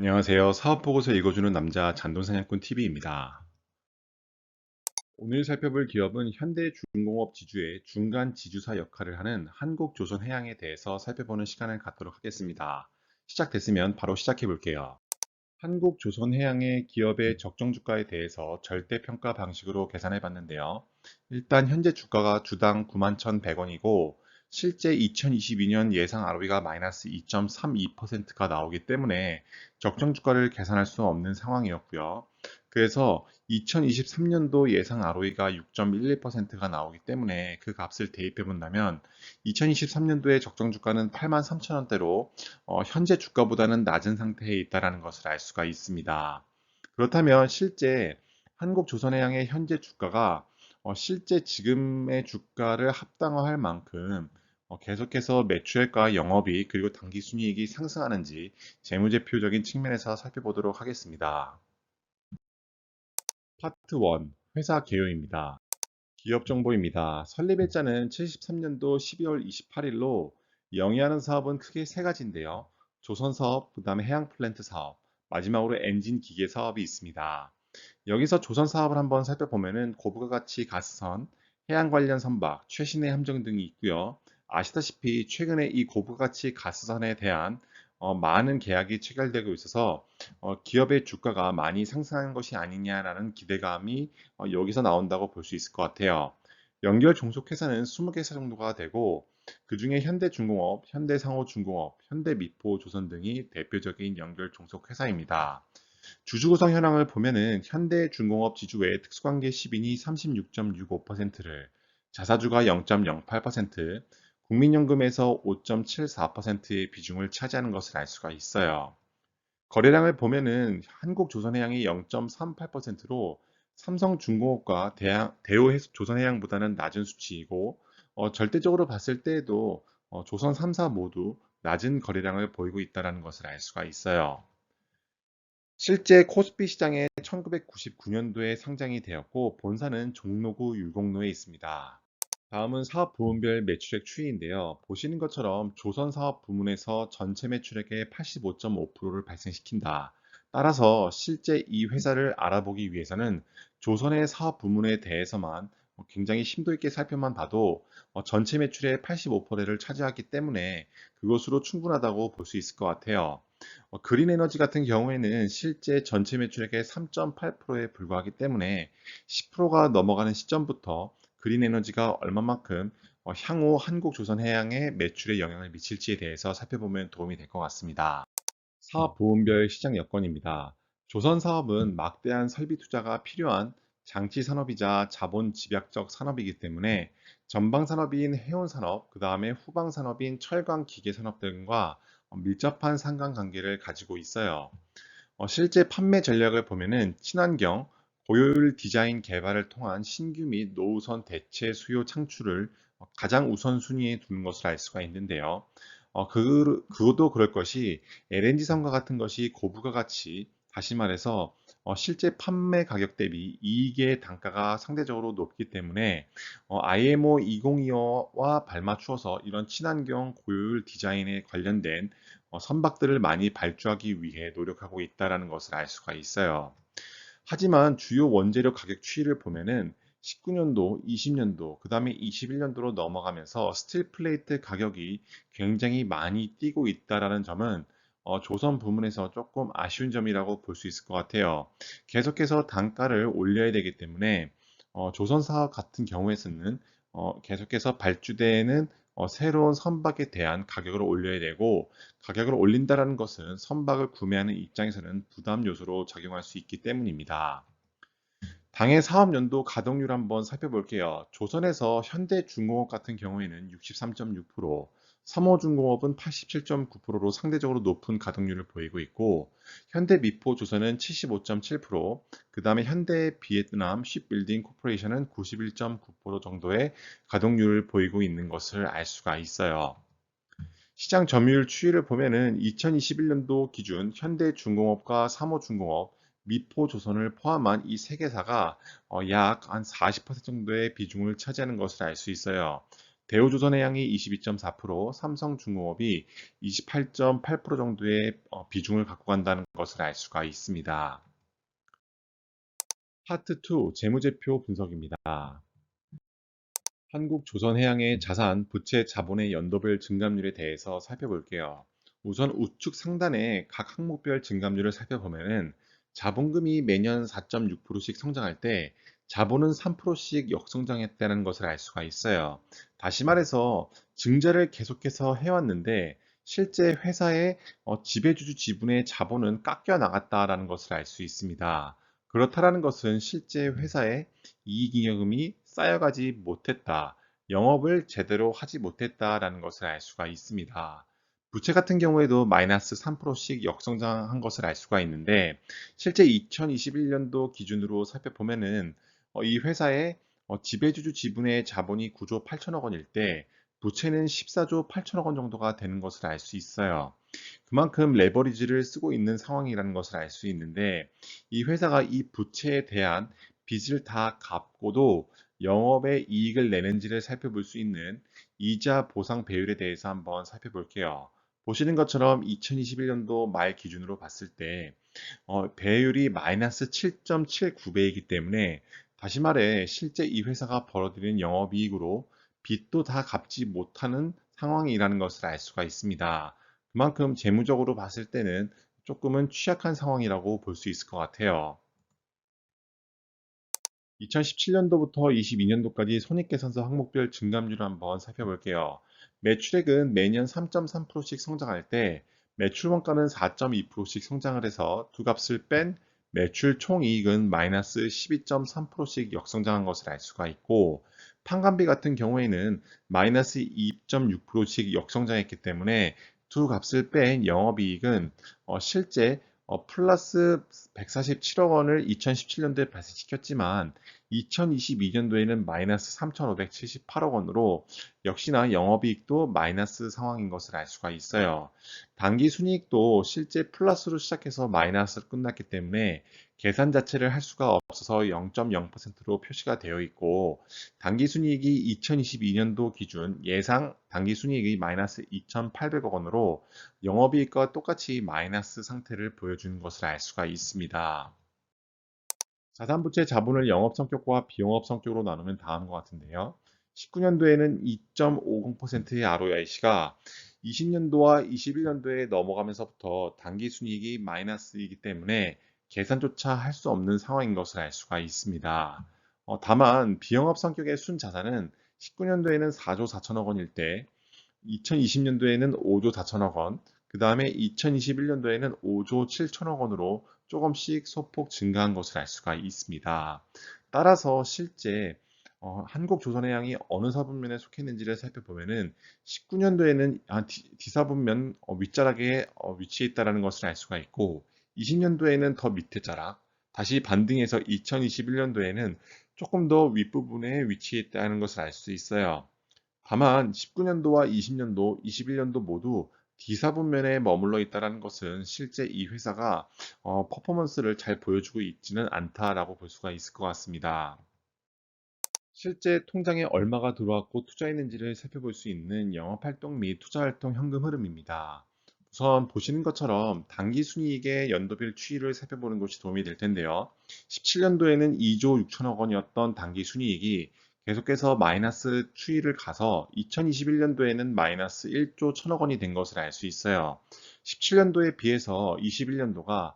안녕하세요. 사업보고서 읽어주는 남자 잔돈사냥꾼 TV입니다. 오늘 살펴볼 기업은 현대중공업 지주의 중간 지주사 역할을 하는 한국조선해양에 대해서 살펴보는 시간을 갖도록 하겠습니다. 시작됐으면 바로 시작해 볼게요. 한국조선해양의 기업의 적정 주가에 대해서 절대평가 방식으로 계산해 봤는데요. 일단 현재 주가가 주당 91,100원이고 실제 2022년 예상 ROE가 마이너스 2.32%가 나오기 때문에 적정 주가를 계산할 수 없는 상황이었고요. 그래서 2023년도 예상 ROE가 6.11%가 나오기 때문에 그 값을 대입해 본다면 2023년도의 적정 주가는 83,000원대로 현재 주가보다는 낮은 상태에 있다는 것을 알 수가 있습니다. 그렇다면 실제 한국조선해양의 현재 주가가 실제 지금의 주가를 합당화할 만큼 계속해서 매출액과 영업이익 그리고 당기순이익이 상승하는지 재무제표적인 측면에서 살펴보도록 하겠습니다. 파트 1. 회사 개요입니다. 기업 정보입니다. 설립일자는 73년도 12월 28일로 영위하는 사업은 크게 세 가지인데요. 조선 사업, 그 다음에 해양 플랜트 사업, 마지막으로 엔진 기계 사업이 있습니다. 여기서 조선 사업을 한번 살펴보면은 고부가 가치 가스선, 해양 관련 선박, 최신의 함정 등이 있고요. 아시다시피 최근에 이 고부가 가치 가스선에 대한 많은 계약이 체결되고 있어서 기업의 주가가 많이 상승한 것이 아니냐라는 기대감이 여기서 나온다고 볼 수 있을 것 같아요. 연결 종속회사는 20개사 정도가 되고 그중에 현대중공업, 현대상호중공업, 현대미포조선 등이 대표적인 연결 종속회사입니다. 주주 구성 현황을 보면은 현대중공업 지주의 특수관계 10인이 36.65%를, 자사주가 0.08%, 국민연금에서 5.74%의 비중을 차지하는 것을 알 수가 있어요. 거래량을 보면은 한국조선해양이 0.38%로 삼성중공업과 대우조선해양보다는 낮은 수치이고 절대적으로 봤을 때에도 조선 3사 모두 낮은 거래량을 보이고 있다는 것을 알 수가 있어요. 실제 코스피 시장에 1999년도에 상장이 되었고 본사는 종로구 율곡로에 있습니다. 다음은 사업 부문별 매출액 추이인데요. 보시는 것처럼 조선 사업 부문에서 전체 매출액의 85.5%를 발생시킨다. 따라서 실제 이 회사를 알아보기 위해서는 조선의 사업 부문에 대해서만 굉장히 심도 있게 살펴만 봐도 전체 매출의 85%를 차지하기 때문에 그것으로 충분하다고 볼 수 있을 것 같아요. 그린 에너지 같은 경우에는 실제 전체 매출액의 3.8%에 불과하기 때문에 10%가 넘어가는 시점부터 그린 에너지가 얼마만큼 향후 한국조선해양의 매출에 영향을 미칠지에 대해서 살펴보면 도움이 될 것 같습니다. 사업 부문별 시장 여건입니다. 조선 사업은 막대한 설비 투자가 필요한 장치 산업이자 자본 집약적 산업이기 때문에 전방 산업인 해운 산업, 그 다음에 후방 산업인 철강 기계 산업 등과 밀접한 상관관계를 가지고 있어요. 실제 판매 전략을 보면은 친환경, 고효율 디자인 개발을 통한 신규 및 노후선 대체 수요 창출을 가장 우선순위에 두는 것을 알 수가 있는데요. 그것도 그럴 것이 LNG선과 같은 것이 고부가 가치, 다시 말해서 실제 판매 가격 대비 이익의 단가가 상대적으로 높기 때문에 IMO 2025와 발맞추어서 이런 친환경 고효율 디자인에 관련된 선박들을 많이 발주하기 위해 노력하고 있다는 것을 알 수가 있어요. 하지만 주요 원재료 가격 추이를 보면은 19년도, 20년도, 그 다음에 21년도로 넘어가면서 스틸 플레이트 가격이 굉장히 많이 뛰고 있다라는 점은 조선 부문에서 조금 아쉬운 점이라고 볼 수 있을 것 같아요. 계속해서 단가를 올려야 되기 때문에 조선 사업 같은 경우에서는 계속해서 발주되는 새로운 선박에 대한 가격을 올려야 되고 가격을 올린다는 것은 선박을 구매하는 입장에서는 부담 요소로 작용할 수 있기 때문입니다. 당해 사업 연도 가동률 한번 살펴볼게요. 조선에서 현대중공업 같은 경우에는 63.6%, 삼호중공업은 87.9%로 상대적으로 높은 가동률을 보이고 있고, 현대미포조선은 75.7%, 그 다음에 현대비에트남 쉽빌딩 코퍼레이션은 91.9% 정도의 가동률을 보이고 있는 것을 알 수가 있어요. 시장 점유율 추이를 보면은 2021년도 기준 현대중공업과 삼호중공업, 미포조선을 포함한 이 세 개사가 약 한 40% 정도의 비중을 차지하는 것을 알 수 있어요. 대우조선해양이 22.4%, 삼성중공업이 28.8% 정도의 비중을 갖고 간다는 것을 알 수가 있습니다. 파트 2, 재무제표 분석입니다. 한국조선해양의 자산, 부채, 자본의 연도별 증감률에 대해서 살펴볼게요. 우선 우측 상단에 각 항목별 증감률을 살펴보면은 자본금이 매년 4.6%씩 성장할 때 자본은 3%씩 역성장했다는 것을 알 수가 있어요. 다시 말해서 증자를 계속해서 해왔는데 실제 회사의 지배주주 지분의 자본은 깎여 나갔다라는 것을 알 수 있습니다. 그렇다라는 것은 실제 회사의 이익잉여금이 쌓여가지 못했다, 영업을 제대로 하지 못했다라는 것을 알 수가 있습니다. 부채 같은 경우에도 마이너스 3%씩 역성장한 것을 알 수가 있는데 실제 2021년도 기준으로 살펴보면은 이 회사의 지배주주 지분의 자본이 9조 8천억 원일 때 부채는 14조 8천억 원 정도가 되는 것을 알 수 있어요. 그만큼 레버리지를 쓰고 있는 상황이라는 것을 알 수 있는데 이 회사가 이 부채에 대한 빚을 다 갚고도 영업의 이익을 내는지를 살펴볼 수 있는 이자 보상 배율에 대해서 한번 살펴볼게요. 보시는 것처럼 2021년도 말 기준으로 봤을 때 배율이 마이너스 7.79배이기 때문에 다시 말해 실제 이 회사가 벌어들이는 영업이익으로 빚도 다 갚지 못하는 상황이라는 것을 알 수가 있습니다. 그만큼 재무적으로 봤을 때는 조금은 취약한 상황이라고 볼 수 있을 것 같아요. 2017년도부터 22년도까지 손익계산서 항목별 증감률을 한번 살펴볼게요. 매출액은 매년 3.3%씩 성장할 때 매출 원가는 4.2%씩 성장을 해서 두 값을 뺀 매출 총이익은 마이너스 12.3%씩 역성장한 것을 알 수가 있고 판관비 같은 경우에는 마이너스 2.6%씩 역성장했기 때문에 두 값을 뺀 영업이익은 실제 플러스 147억 원을 2017년도에 발생시켰지만 2022년도에는 마이너스 3,578억 원으로 역시나 영업이익도 마이너스 상황인 것을 알 수가 있어요. 당기순이익도 실제 플러스로 시작해서 마이너스로 끝났기 때문에 계산 자체를 할 수가 없어서 0.0%로 표시가 되어 있고 당기순이익이 2022년도 기준 예상 당기순이익이 마이너스 2,800억 원으로 영업이익과 똑같이 마이너스 상태를 보여주는 것을 알 수가 있습니다. 자산부채 자본을 영업 성격과 비영업 성격으로 나누면 다음과 같은데요. 19년도에는 2.50%의 ROIC가 20년도와 21년도에 넘어가면서부터 당기순이익이 마이너스이기 때문에 계산조차 할 수 없는 상황인 것을 알 수가 있습니다. 다만 비영업 성격의 순자산은 19년도에는 4조 4천억 원일 때 2020년도에는 5조 4천억 원, 그 다음에 2021년도에는 5조 7천억 원으로 조금씩 소폭 증가한 것을 알 수가 있습니다. 따라서 실제 한국조선해양이 어느 사분면에 속했는지를 살펴보면은 19년도에는 D사분면 윗자락에 위치해 있다는 것을 알 수가 있고 20년도에는 더 밑에 자락, 다시 반등해서 2021년도에는 조금 더 윗부분에 위치해 있다는 것을 알 수 있어요. 다만 19년도와 20년도, 21년도 모두 D사분면에 머물러 있다는 것은 실제 이 회사가 퍼포먼스를 잘 보여주고 있지는 않다라고 볼 수가 있을 것 같습니다. 실제 통장에 얼마가 들어왔고 투자했는지를 살펴볼 수 있는 영업활동 및 투자활동 현금 흐름입니다. 우선 보시는 것처럼 당기순이익의 연도별 추이를 살펴보는 것이 도움이 될 텐데요. 17년도에는 2조 6천억 원이었던 당기순이익이 계속해서 마이너스 추이를 가서 2021년도에는 마이너스 1조 1천억 원이 된 것을 알 수 있어요. 17년도에 비해서 21년도가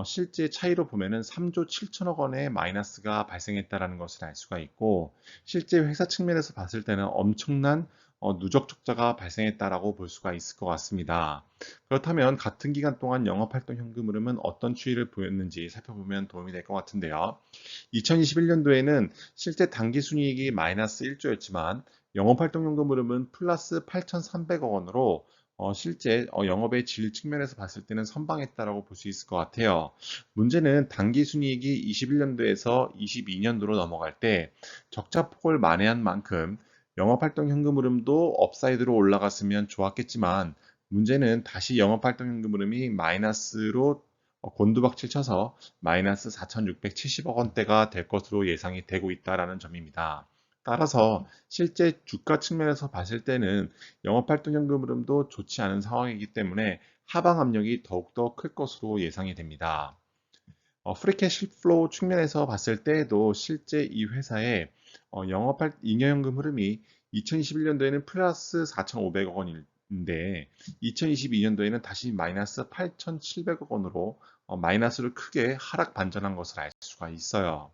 실제 차이로 보면은 3조 7천억 원의 마이너스가 발생했다라는 것을 알 수가 있고 실제 회사 측면에서 봤을 때는 엄청난 누적 적자가 발생했다라고 볼 수가 있을 것 같습니다. 그렇다면 같은 기간 동안 영업활동 현금 흐름은 어떤 추이를 보였는지 살펴보면 도움이 될 것 같은데요. 2021년도에는 실제 당기순이익이 마이너스 1조였지만 영업활동 현금 흐름은 플러스 8,300억 원으로 실제 영업의 질 측면에서 봤을 때는 선방했다라고 볼 수 있을 것 같아요. 문제는 당기순이익이 21년도에서 22년도로 넘어갈 때 적자폭을 만회한 만큼 영업활동 현금 흐름도 업사이드로 올라갔으면 좋았겠지만 문제는 다시 영업활동 현금 흐름이 마이너스로 곤두박질 쳐서 마이너스 4,670억 원대가 될 것으로 예상이 되고 있다라는 점입니다. 따라서 실제 주가 측면에서 봤을 때는 영업활동연금 흐름도 좋지 않은 상황이기 때문에 하방 압력이 더욱더 클 것으로 예상이 됩니다. 프리캐시 플로우 측면에서 봤을 때에도 실제 이 회사의 영업할 잉여연금 흐름이 2021년도에는 플러스 4,500억 원인데 2022년도에는 다시 마이너스 8,700억 원으로 마이너스를 크게 하락 반전한 것을 알 수가 있어요.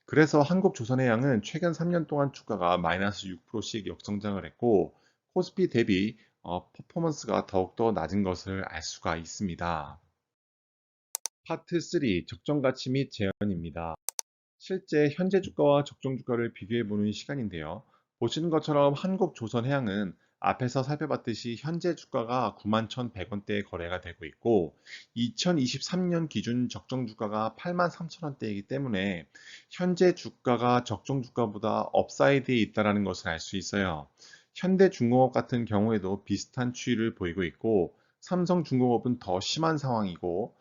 그래서 한국조선해양은 최근 3년 동안 주가가 마이너스 6%씩 역성장을 했고 코스피 대비 퍼포먼스가 더욱더 낮은 것을 알 수가 있습니다. 파트 3 적정 가치 및 제한입니다. 실제 현재 주가와 적정 주가를 비교해 보는 시간인데요. 보시는 것처럼 한국조선해양은 앞에서 살펴봤듯이 현재 주가가 91,100원대에 거래가 되고 있고 2023년 기준 적정 주가가 83,000원대이기 때문에 현재 주가가 적정 주가보다 업사이드에 있다는 것을 알 수 있어요. 현대중공업 같은 경우에도 비슷한 추이를 보이고 있고 삼성중공업은 더 심한 상황이고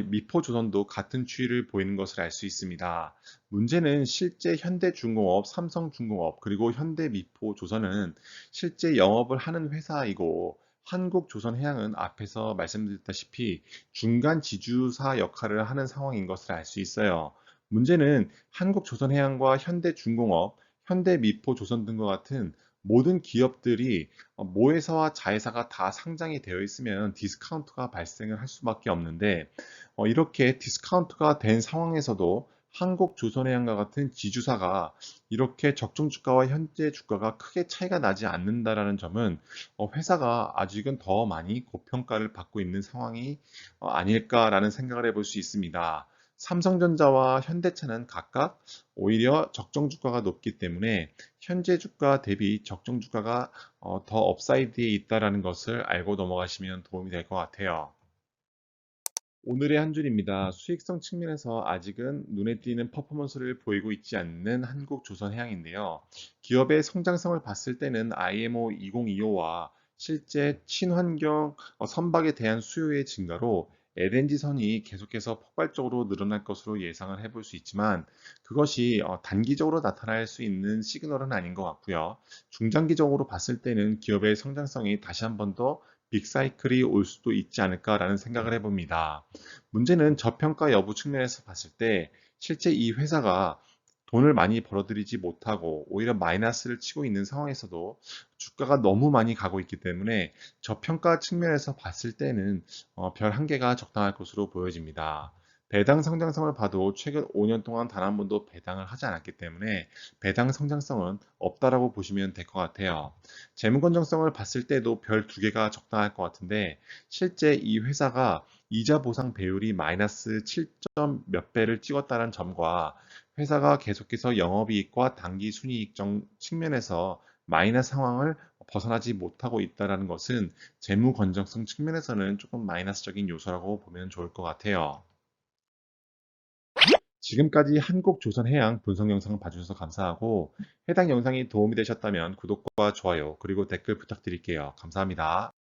미포조선도 같은 추이를 보이는 것을 알 수 있습니다. 문제는 실제 현대중공업, 삼성중공업, 그리고 현대미포조선은 실제 영업을 하는 회사이고 한국조선해양은 앞에서 말씀드렸다시피 중간 지주사 역할을 하는 상황인 것을 알 수 있어요. 문제는 한국조선해양과 현대중공업, 현대미포조선 등과 같은 모든 기업들이 모회사와 자회사가 다 상장이 되어 있으면 디스카운트가 발생을 할 수밖에 없는데 이렇게 디스카운트가 된 상황에서도 한국조선해양과 같은 지주사가 이렇게 적정 주가와 현재 주가가 크게 차이가 나지 않는다라는 점은 회사가 아직은 더 많이 고평가를 받고 있는 상황이 아닐까라는 생각을 해볼 수 있습니다. 삼성전자와 현대차는 각각 오히려 적정 주가가 높기 때문에 현재 주가 대비 적정 주가가 더 업사이드에 있다라는 것을 알고 넘어가시면 도움이 될 것 같아요. 오늘의 한 줄입니다. 수익성 측면에서 아직은 눈에 띄는 퍼포먼스를 보이고 있지 않는 한국조선해양인데요. 기업의 성장성을 봤을 때는 IMO 2025와 실제 친환경 선박에 대한 수요의 증가로 LNG 선이 계속해서 폭발적으로 늘어날 것으로 예상을 해볼 수 있지만 그것이 단기적으로 나타날 수 있는 시그널은 아닌 것 같고요. 중장기적으로 봤을 때는 기업의 성장성이 다시 한번 더 빅사이클이 올 수도 있지 않을까라는 생각을 해봅니다. 문제는 저평가 여부 측면에서 봤을 때 실제 이 회사가 돈을 많이 벌어들이지 못하고 오히려 마이너스를 치고 있는 상황에서도 주가가 너무 많이 가고 있기 때문에 저평가 측면에서 봤을 때는 별 한 개가 적당할 것으로 보여집니다. 배당 성장성을 봐도 최근 5년 동안 단 한 번도 배당을 하지 않았기 때문에 배당 성장성은 없다라고 보시면 될 것 같아요. 재무 건전성을 봤을 때도 별 두 개가 적당할 것 같은데 실제 이 회사가 이자 보상 배율이 마이너스 7점 몇 배를 찍었다는 점과 회사가 계속해서 영업이익과 당기 순이익 측면에서 마이너스 상황을 벗어나지 못하고 있다는 것은 재무 건전성 측면에서는 조금 마이너스적인 요소라고 보면 좋을 것 같아요. 지금까지 한국조선해양 분석 영상 봐주셔서 감사하고 해당 영상이 도움이 되셨다면 구독과 좋아요 그리고 댓글 부탁드릴게요. 감사합니다.